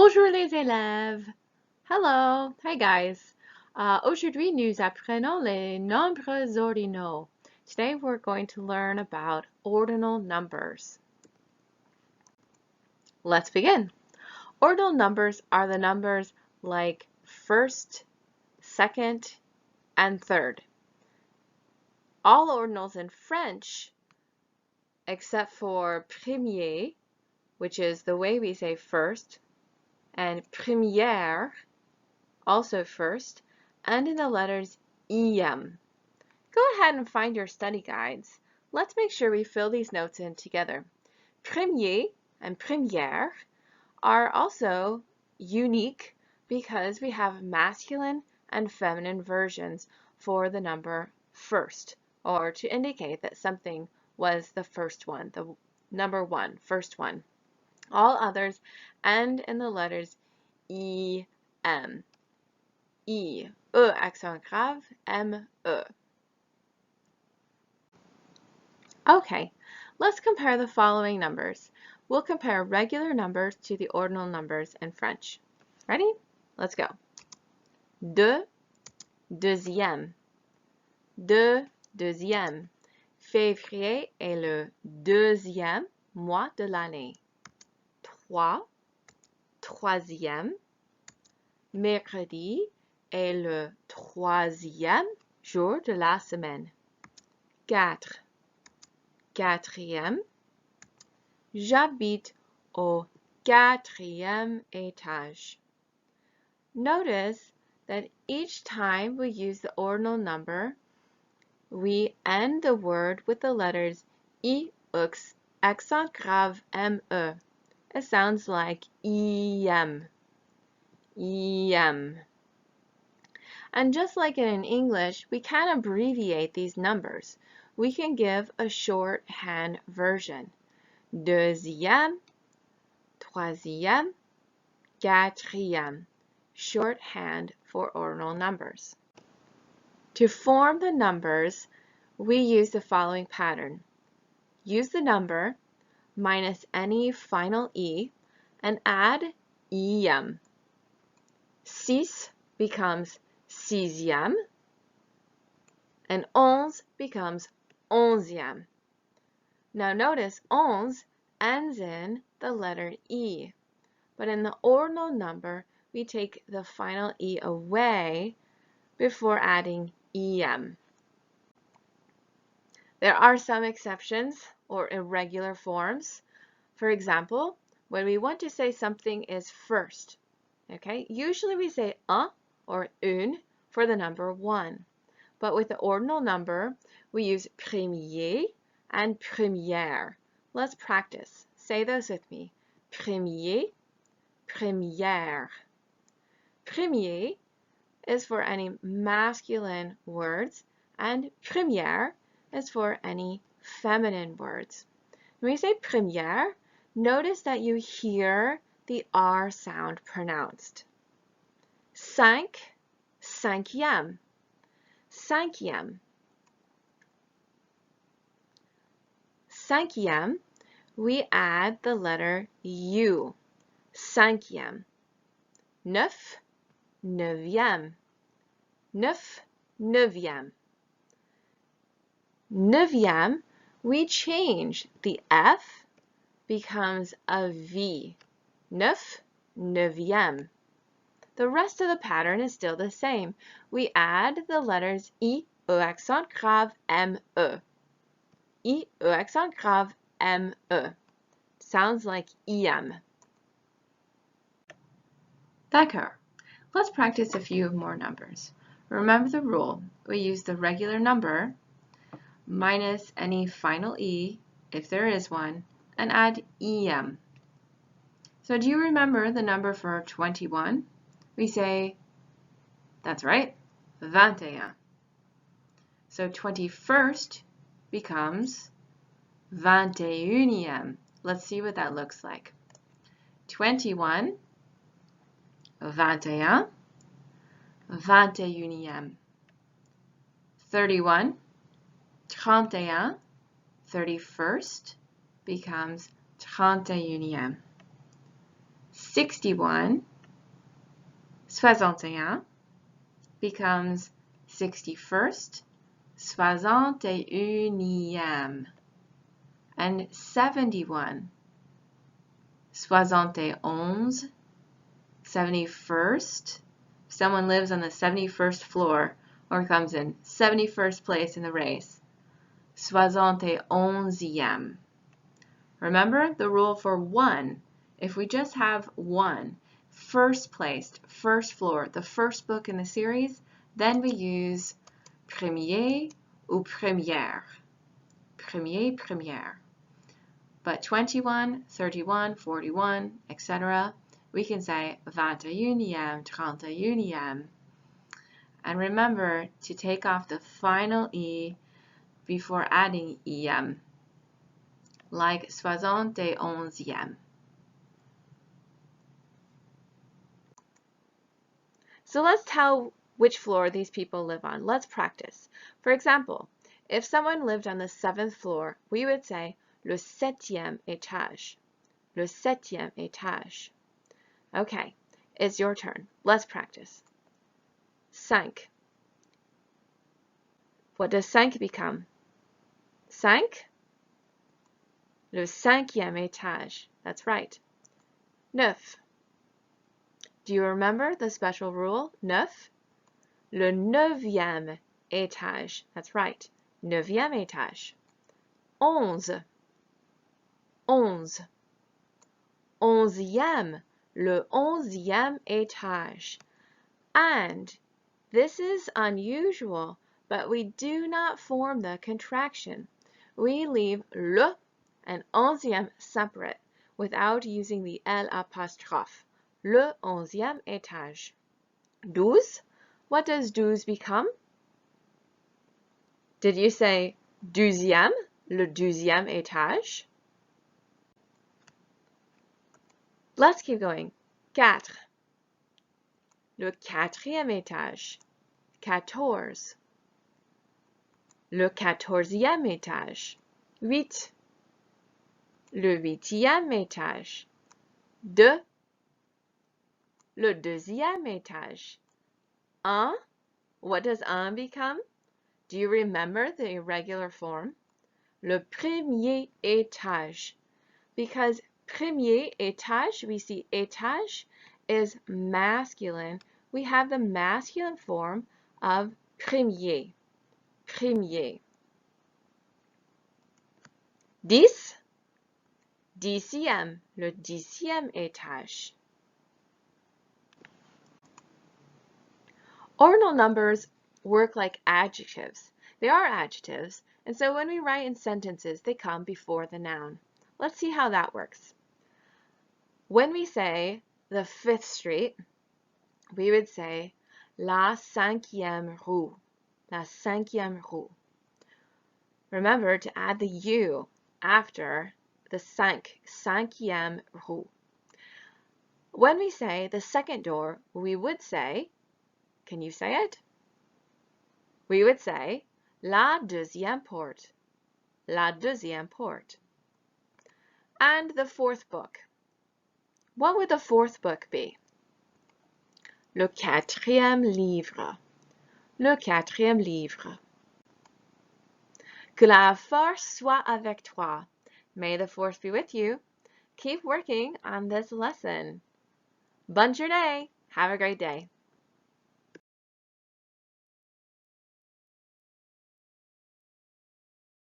Bonjour les élèves. Hello. Hi guys. Aujourd'hui, nous apprenons les nombres ordinaux. Today we're going to learn about ordinal numbers. Let's begin. Ordinal numbers are the numbers like first, second, and third. All ordinals in French, except for premier, which is the way we say first, and première, also first, and in the letters EM. Go ahead and find your study guides. Let's make sure we fill these notes in together. Premier and première are also unique because we have masculine and feminine versions for the number first, or to indicate that something was the first one, the number one, first one. All others end in the letters EM. E, accent grave, M, E. Okay, let's compare the following numbers. We'll compare regular numbers to the ordinal numbers in French. Ready? Let's go. Deux, deuxième. Deux, deuxième. Février est le deuxième mois de l'année. Trois, troisième. Mercredi est le troisième jour de la semaine. 4. Quatrième. J'habite au 4e étage. Notice that each time we use the ordinal number, we end the word with the letters I, X, accent grave, M-E. It sounds like EM. EM. And just like in English, we can abbreviate these numbers. We can give a shorthand version. Deuxième, troisième, quatrième. Shorthand for ordinal numbers. To form the numbers, we use the following pattern. Use the number minus any final E and add EM. 6 becomes sixième, and 11 becomes onzième. Now notice 11 ends in the letter E, but in the ordinal number, we take the final E away before adding EM. There are some exceptions or irregular forms. For example, when we want to say something is first, okay, usually we say un or une for the number 1. But with the ordinal number, we use premier and première. Let's practice. Say those with me. Premier, première. Premier is for any masculine words, and première is for any feminine words. When we say première, notice that you hear the R sound pronounced. 5, cinquième. Cinquième. Cinquième, we add the letter U. Cinquième. Neuf, neuvième. Neuf, neuvième. Neuvième, we change the F becomes a V. Neuf, neuvième. The rest of the pattern is still the same. We add the letters I, E accent grave, M-E. I, E accent grave, M-E. Sounds like EM. D'accord. Let's practice a few more numbers. Remember the rule. We use the regular number minus any final E, if there is one, and add EM. So do you remember the number for 21? We say, that's right, 21. So 21st becomes 21e. Let's see what that looks like. 21, 21, 21e. 31, 31, 31st becomes 31e. 61, 61 becomes 61st, 61e, and 71, 71, 71st. If someone lives on the 71st floor or comes in 71st place in the race, 71e. Remember the rule for 1. If we just have 1, first placed, first floor, the first book in the series, then we use premier ou première. Premier, première. But 21, 31, 41, etc., we can say 21e, 31e. And remember to take off the final E before adding EM, like 71e. So let's tell which floor these people live on. Let's practice. For example, if someone lived on the 7th floor, we would say le 7e étage. Le 7e étage. Okay, it's your turn. Let's practice. 5. What does 5 become? 5? Le 5e étage. That's right. 9. Do you remember the special rule? 9? Le 9e étage. That's right. 9e étage. 11. 11. 11e. Le 11e étage. And this is unusual, but we do not form the contraction. We leave le and 11e separate without using the L apostrophe. Le 11e étage. 12. What does 12 become? Did you say 12e? Le 12e étage? Let's keep going. 4. Le 4e étage. 14. Le 14e étage. 8. Le 8e étage. 2. Le 2e étage. 1. What does 1 become? Do you remember the irregular form? Le premier étage. Because premier étage, we see étage is masculine. We have the masculine form of premier. Premier. 10. 10e. Le 10e étage. Ordinal numbers work like adjectives. They are adjectives, and so when we write in sentences, they come before the noun. Let's see how that works. When we say the 5th Street, we would say la 5e rue. La 5e rue. Remember to add the U after the 5e rue. When we say the second door, we would say, can you say it? We would say la 2e porte. La 2e porte. And the 4th book. What would the 4th book be? Le 4e livre. Le 4e livre. Que la force soit avec toi. May the force be with you. Keep working on this lesson. Bonne journée. Have a great day.